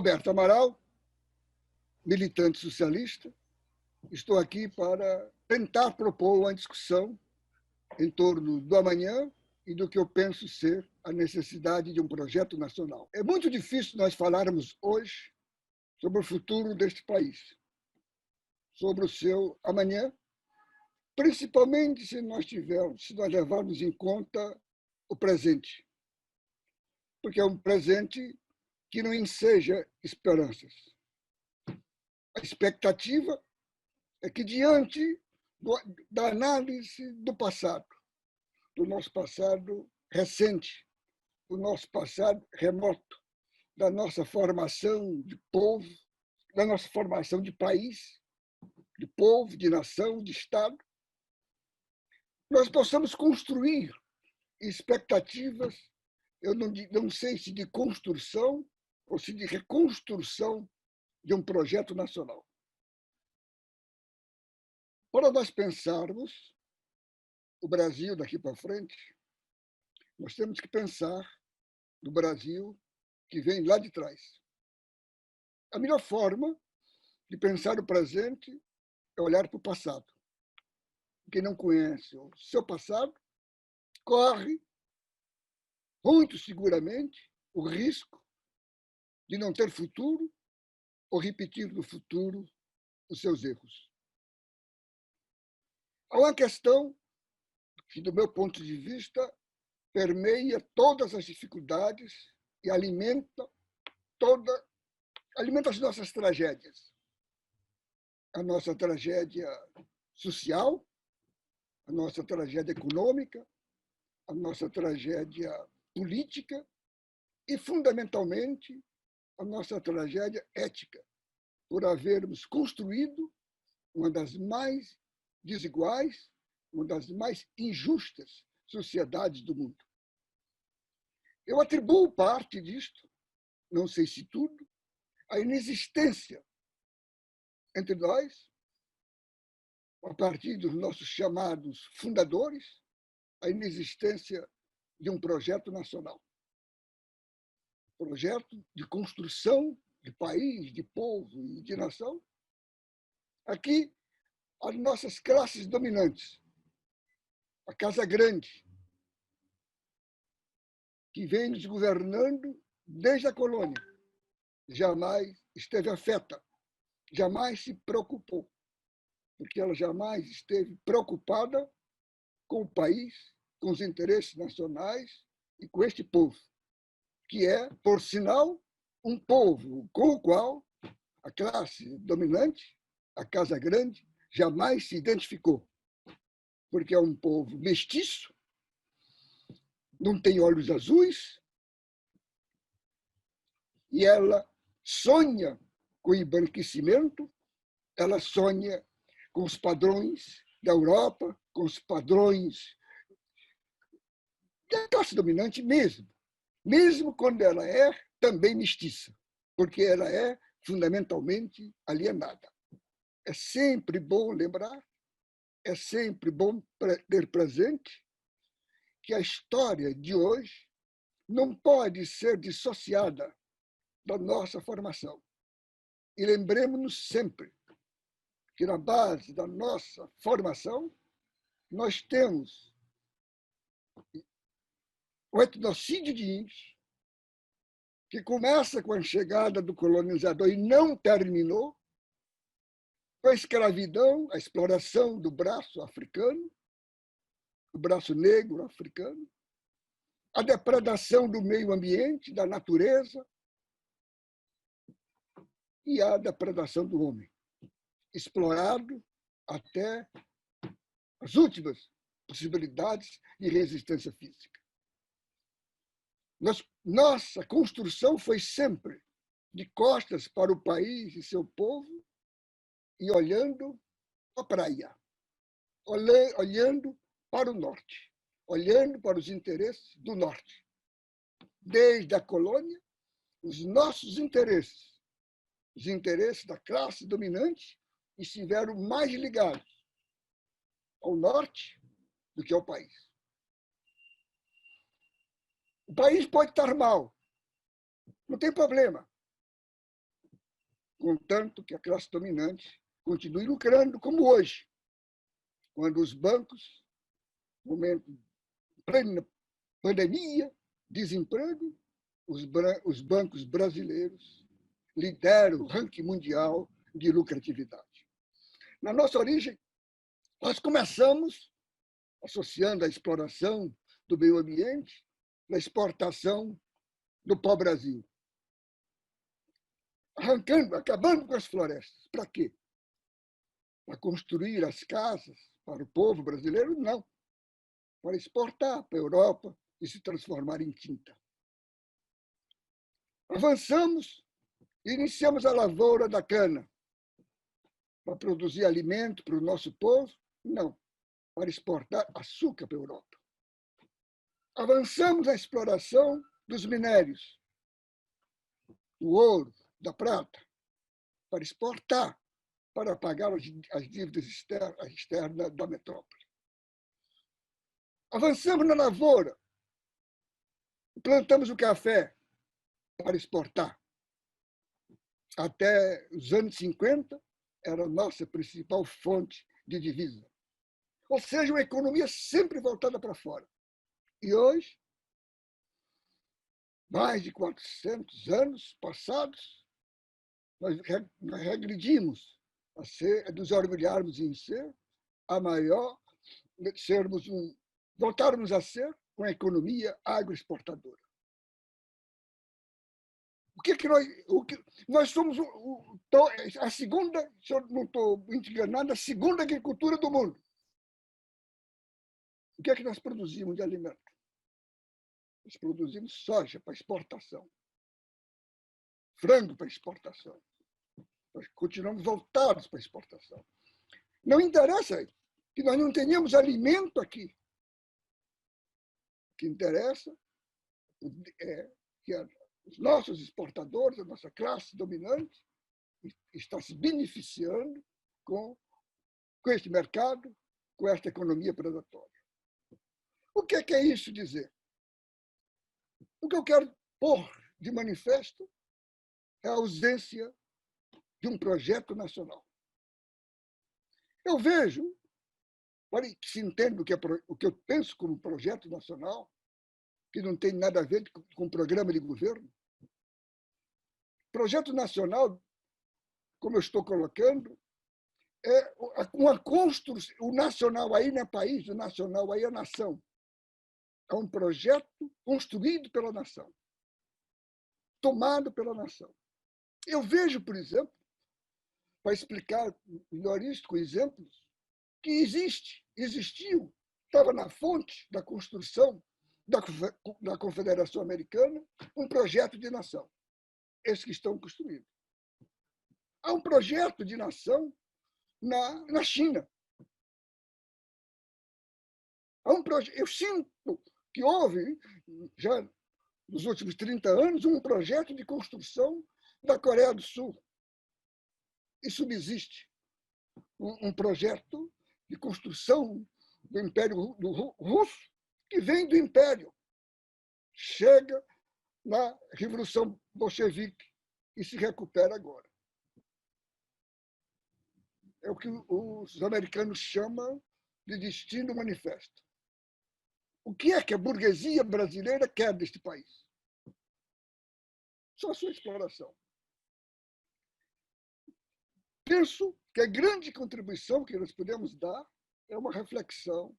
Roberto Amaral, militante socialista. Estou aqui para tentar propor uma discussão em torno do amanhã e do que eu penso ser a necessidade de um projeto nacional. É muito difícil nós falarmos hoje sobre o futuro deste país, sobre o seu amanhã, principalmente se nós levarmos em conta o presente, porque é um presente que não enseja esperanças. A expectativa é que, diante da análise do passado, do nosso passado recente, do nosso passado remoto, da nossa formação de povo, da nossa formação de país, de povo, de nação, de Estado, nós possamos construir expectativas, eu não sei se de construção ou se de reconstrução de um projeto nacional. Para nós pensarmos o Brasil daqui para frente, nós temos que pensar no Brasil que vem lá de trás. A melhor forma de pensar o presente é olhar para o passado. Quem não conhece o seu passado corre, muito seguramente, o risco de não ter futuro ou repetir no futuro os seus erros. Há uma questão que, do meu ponto de vista, permeia todas as dificuldades e alimenta as nossas tragédias. A nossa tragédia social, a nossa tragédia econômica, a nossa tragédia política e, fundamentalmente, a nossa tragédia ética, por havermos construído uma das mais desiguais, uma das mais injustas sociedades do mundo. Eu atribuo parte disto, não sei se tudo, à inexistência entre nós, a partir dos nossos chamados fundadores, a inexistência de um projeto nacional. Projeto de construção de país, de povo e de nação. Aqui, as nossas classes dominantes, a Casa Grande, que vem nos governando desde a colônia, jamais esteve afeta, jamais se preocupou, porque ela jamais esteve preocupada com o país, com os interesses nacionais e com este povo, que é, por sinal, um povo com o qual a classe dominante, a Casa Grande, jamais se identificou, porque é um povo mestiço, não tem olhos azuis, e ela sonha com o embranquecimento, ela sonha com os padrões da Europa, com os padrões da classe dominante mesmo quando ela é também mestiça, porque ela é fundamentalmente alienada. É sempre bom lembrar, é sempre bom ter presente que a história de hoje não pode ser dissociada da nossa formação. E lembremos-nos sempre que, na base da nossa formação, nós temos o etnocídio de índios, que começa com a chegada do colonizador e não terminou, com a escravidão, a exploração do braço africano, do braço negro africano, a depredação do meio ambiente, da natureza, e a depredação do homem, explorado até as últimas possibilidades de resistência física. Nossa construção foi sempre de costas para o país e seu povo e olhando para a praia, olhando para o norte, olhando para os interesses do norte. Desde a colônia, os nossos interesses, os interesses da classe dominante, estiveram mais ligados ao norte do que ao país. O país pode estar mal, não tem problema. contanto que a classe dominante continue lucrando como hoje, quando os bancos, no momento de plena pandemia, desemprego, os bancos brasileiros lideram o ranking mundial de lucratividade. Na nossa origem, nós começamos associando a exploração do meio ambiente à exportação do pau-brasil. Acabando com as florestas. Para quê? Para construir as casas para o povo brasileiro? Não. Para exportar para a Europa e se transformar em tinta. Avançamos e iniciamos a lavoura da cana para produzir alimento para o nosso povo? Não. Para exportar açúcar para a Europa. Avançamos na exploração dos minérios, do ouro, da prata, para exportar, para pagar as dívidas externas da metrópole. Avançamos na lavoura, plantamos o café para exportar. Até os anos 50, era a nossa principal fonte de divisa. Ou seja, uma economia sempre voltada para fora. E hoje, mais de 400 anos passados, nós regredimos a nos orgulharmos em ser a maior, voltarmos a ser uma economia agroexportadora. Nós somos a segunda, se eu não estou enganado, a segunda agricultura do mundo. O que é que nós produzimos de alimento? Nós produzimos soja para exportação, frango para exportação. Nós continuamos voltados para a exportação. Não interessa que nós não tenhamos alimento aqui. O que interessa é que os nossos exportadores, a nossa classe dominante, está se beneficiando com este mercado, com esta economia predatória. O que é isso dizer? O que eu quero pôr de manifesto é a ausência de um projeto nacional. Eu vejo, para que se entenda o que eu penso como projeto nacional, que não tem nada a ver com o programa de governo. Projeto nacional, como eu estou colocando, é uma construção. O nacional aí não é país, o nacional aí é nação. É um projeto construído pela nação, tomado pela nação. Eu vejo, por exemplo, para explicar melhor isso com exemplos, que existiu, estava na fonte da construção da Confederação Americana, um projeto de nação. Esses que estão construídos. Há um projeto de nação na China. Eu sinto que houve, já nos últimos 30 anos, um projeto de construção da Coreia do Sul. E subsiste um projeto de construção do Império Russo, que vem do Império. Chega na Revolução Bolchevique e se recupera agora. É o que os americanos chamam de destino manifesto. O que é que a burguesia brasileira quer deste país? Só a sua exploração. Penso que a grande contribuição que nós podemos dar é uma reflexão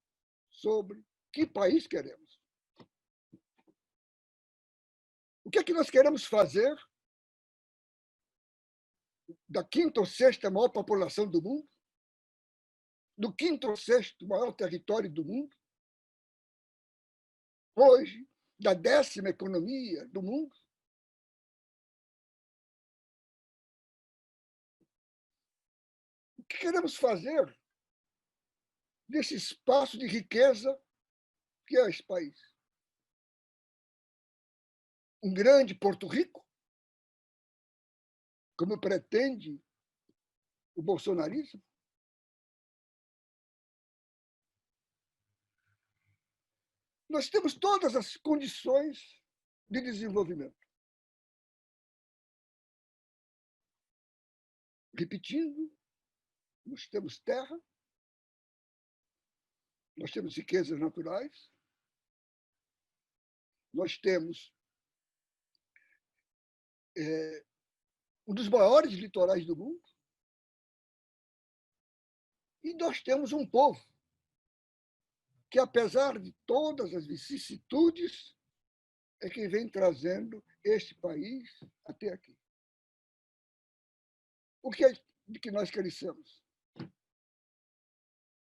sobre que país queremos. O que é que nós queremos fazer da quinta ou sexta maior população do mundo, do quinto ou sexto maior território do mundo, hoje, da 10ª economia do mundo? O que queremos fazer desse espaço de riqueza que é esse país? Um grande Porto Rico, como pretende o bolsonarismo? Nós temos todas as condições de desenvolvimento. repetindo, nós temos terra, nós temos riquezas naturais, nós temos um dos maiores litorais do mundo, e nós temos um povo que, apesar de todas as vicissitudes, é quem vem trazendo este país até aqui. O que é que nós carecemos?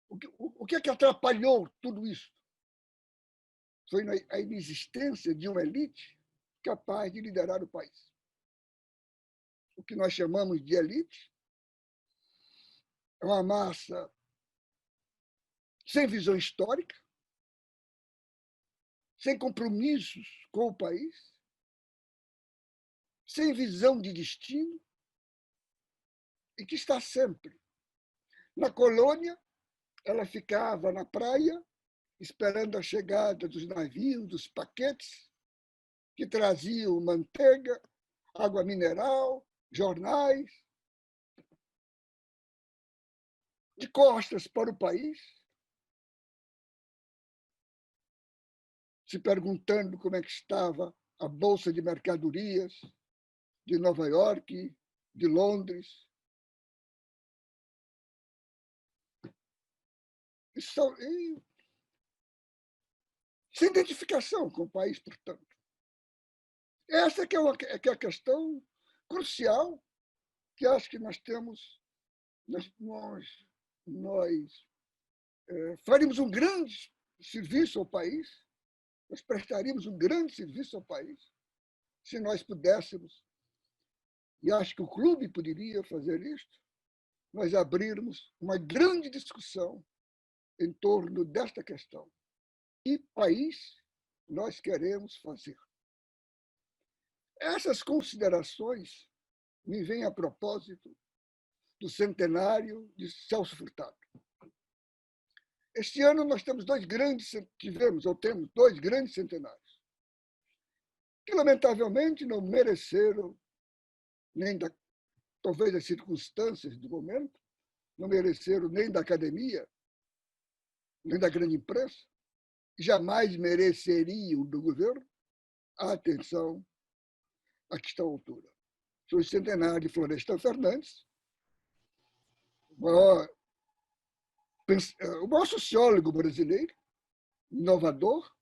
O que é que atrapalhou tudo isso? Foi a inexistência de uma elite capaz de liderar o país. O que nós chamamos de elite é uma massa sem visão histórica, sem compromissos com o país, sem visão de destino, e que está sempre. Na colônia, ela ficava na praia, esperando a chegada dos navios, dos paquetes, que traziam manteiga, água mineral, jornais. De costas para o país, se perguntando como é que estava a Bolsa de Mercadorias de Nova York, de Londres. E sem identificação com o país, portanto. Essa que é a questão crucial que acho que nós temos. Nós faríamos um grande serviço ao país, nós prestaríamos um grande serviço ao país se nós pudéssemos, e acho que o clube poderia fazer isto, nós abrirmos uma grande discussão em torno desta questão. Que país nós queremos fazer? Essas considerações me vêm a propósito do centenário de Celso Furtado. Este ano nós temos temos dois grandes centenários, que lamentavelmente não mereceram, talvez as circunstâncias do momento, não mereceram nem da academia, nem da grande imprensa, e jamais mereceriam do governo a atenção a que está à altura. Foi o centenário de Florestan Fernandes, o maior sociólogo brasileiro, inovador,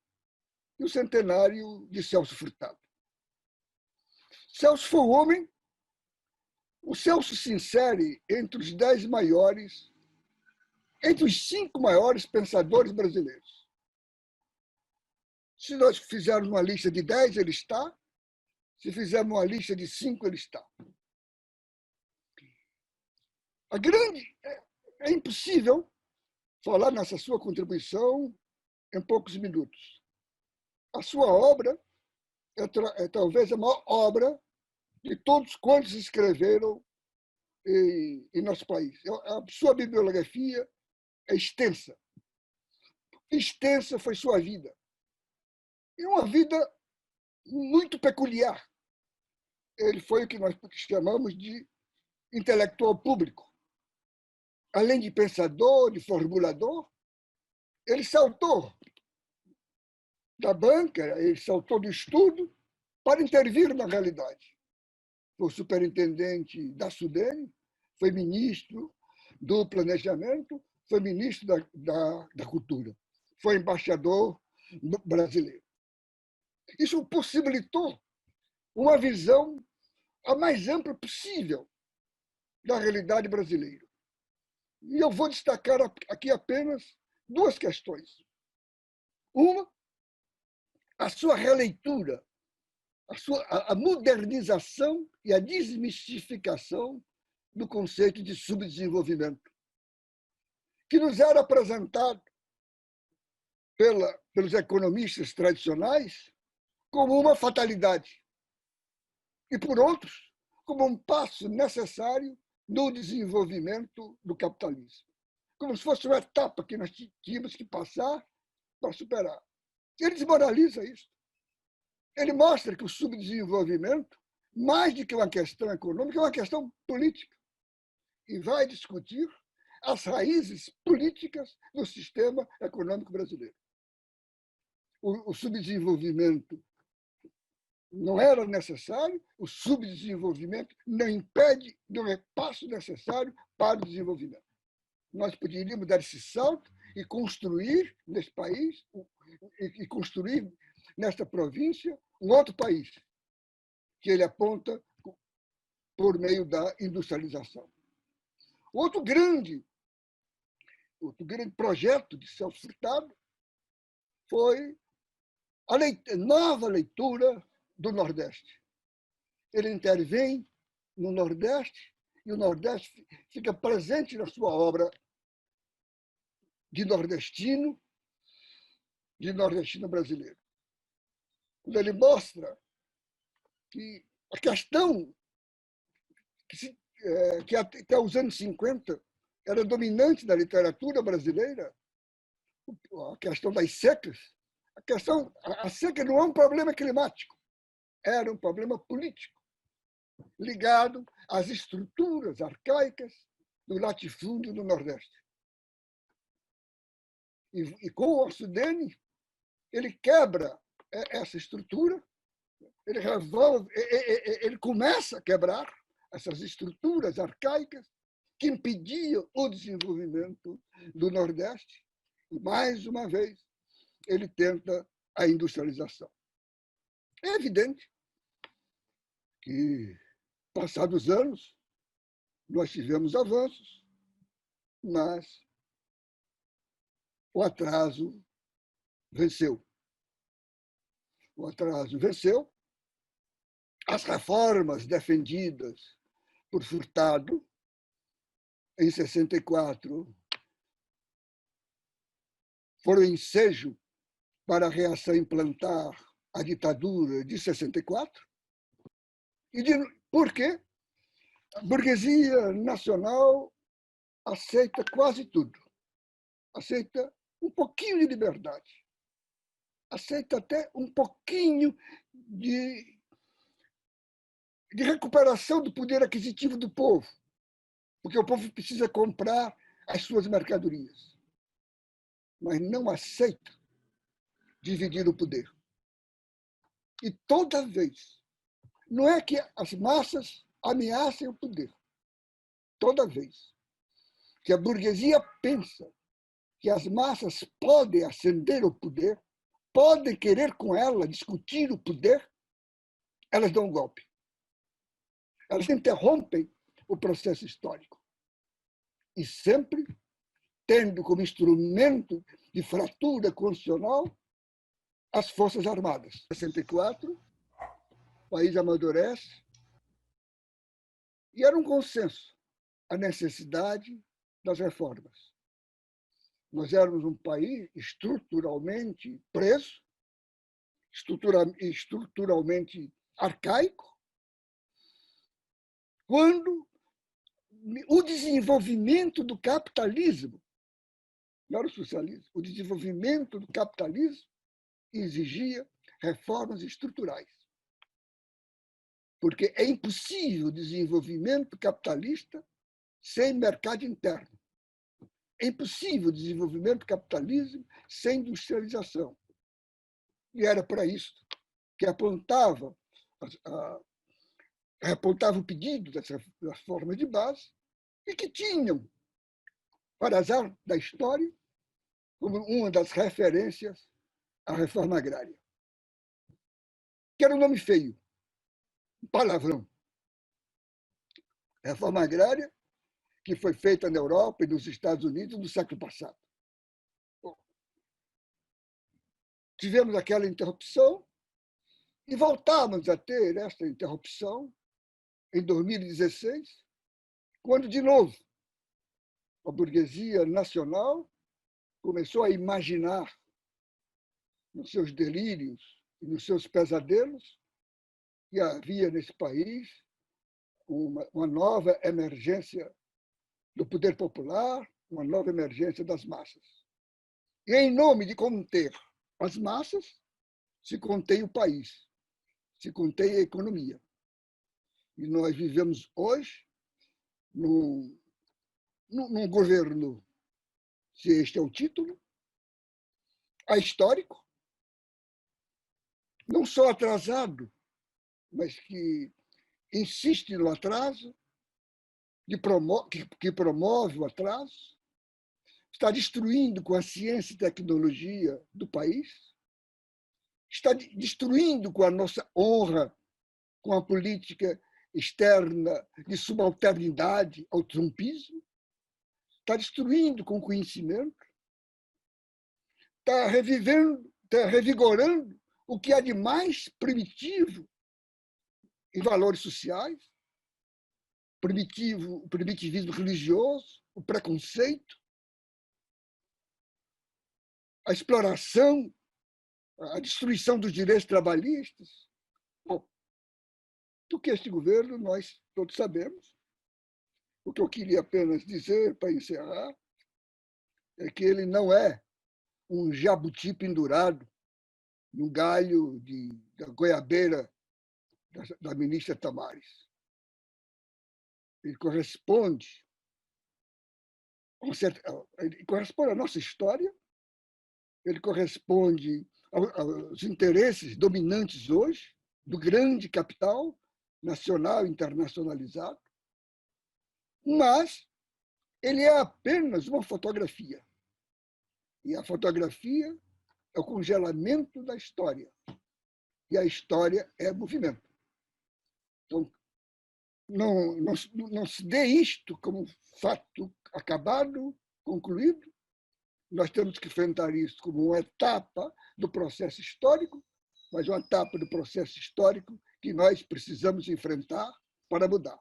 e o centenário de Celso Furtado. Celso foi o homem, o Celso se insere entre os 10 maiores, entre os 5 maiores pensadores brasileiros. Se nós fizermos uma lista de 10, ele está. Se fizermos uma lista de 5, ele está. É impossível falar nessa sua contribuição em poucos minutos. A sua obra é talvez a maior obra de todos quantos escreveram em nosso país. A sua bibliografia é extensa. Extensa foi sua vida. E uma vida muito peculiar. Ele foi o que nós chamamos de intelectual público. Além de pensador, de formulador, ele saltou da banca, ele saltou do estudo para intervir na realidade. Foi superintendente da SUDENE, foi ministro do Planejamento, foi ministro da Cultura, foi embaixador brasileiro. Isso possibilitou uma visão a mais ampla possível da realidade brasileira. E eu vou destacar aqui apenas 2 questões. Uma, a sua releitura, a modernização e a desmistificação do conceito de subdesenvolvimento, que nos era apresentado pelos economistas tradicionais como uma fatalidade e, por outros, como um passo necessário no desenvolvimento do capitalismo, como se fosse uma etapa que nós tínhamos que passar para superar. Ele desmoraliza isso. Ele mostra que o subdesenvolvimento, mais do que uma questão econômica, é uma questão política. e vai discutir as raízes políticas do sistema econômico brasileiro. O subdesenvolvimento não era necessário, o subdesenvolvimento não impede, não é passo necessário para o desenvolvimento. Nós poderíamos dar esse salto e construir nesse país, e construir nesta província, um outro país, que ele aponta por meio da industrialização. Outro grande projeto de Celso Furtado foi a nova leitura do Nordeste. Ele intervém no Nordeste e o Nordeste fica presente na sua obra de nordestino brasileiro. Quando ele mostra que a questão que até os anos 50 era dominante da literatura brasileira, a questão das secas, a seca não é um problema climático, era um problema político, ligado às estruturas arcaicas do latifúndio do Nordeste. E com o Orsudeni, ele quebra essa estrutura, ele começa a quebrar essas estruturas arcaicas que impediam o desenvolvimento do Nordeste. E, mais uma vez, ele tenta a industrialização. É evidente que, passados os anos, nós tivemos avanços, mas o atraso venceu. O atraso venceu. As reformas defendidas por Furtado em 64 foram ensejo para a reação implantar a ditadura de 64. Por quê? A burguesia nacional aceita quase tudo. Aceita um pouquinho de liberdade. Aceita até um pouquinho de recuperação do poder aquisitivo do povo, porque o povo precisa comprar as suas mercadorias. Mas não aceita dividir o poder. E toda vez, não é que as massas ameacem o poder, toda vez que a burguesia pensa que as massas podem ascender ao poder, podem querer com ela discutir o poder, elas dão um golpe. Elas interrompem o processo histórico. E sempre tendo como instrumento de fratura constitucional as Forças Armadas. Em 64, o país amadurece e era um consenso a necessidade das reformas. Nós éramos um país estruturalmente preso, estruturalmente arcaico, quando o desenvolvimento do capitalismo, não era o socialismo, o desenvolvimento do capitalismo exigia reformas estruturais. Porque é impossível o desenvolvimento capitalista sem mercado interno. É impossível o desenvolvimento capitalismo sem industrialização. E era para isso que apontava o pedido das reformas de base e que tinham, para azar da história, como uma das referências a reforma agrária, que era um nome feio, um palavrão. Reforma agrária que foi feita na Europa e nos Estados Unidos no século passado. Bom, tivemos aquela interrupção e voltamos a ter esta interrupção em 2016, quando, de novo, a burguesia nacional começou a imaginar, nos seus delírios e nos seus pesadelos, que havia nesse país uma nova emergência do poder popular, uma nova emergência das massas. E, em nome de conter as massas, se contém o país, se contém a economia. E nós vivemos hoje num num governo, se este é o título, ahistórico, não só atrasado, mas que insiste no atraso, que promove o atraso, está destruindo com a ciência e tecnologia do país, está destruindo com a nossa honra, com a política externa de subalternidade ao trumpismo, está destruindo com o conhecimento, está revivendo, está revigorando o que há de mais primitivo em valores sociais, o primitivismo religioso, o preconceito, a exploração, a destruição dos direitos trabalhistas. Bom, do que este governo nós todos sabemos. O que eu queria apenas dizer, para encerrar, é que ele não é um jabuti pendurado no galho da goiabeira da ministra Tamares. Ele corresponde à nossa história, ele corresponde aos interesses dominantes hoje do grande capital nacional e internacionalizado, mas ele é apenas uma fotografia. E a fotografia é o congelamento da história. E a história é movimento. Então, não se dê isto como fato acabado, concluído. Nós temos que enfrentar isso como uma etapa do processo histórico, mas uma etapa do processo histórico que nós precisamos enfrentar para mudar.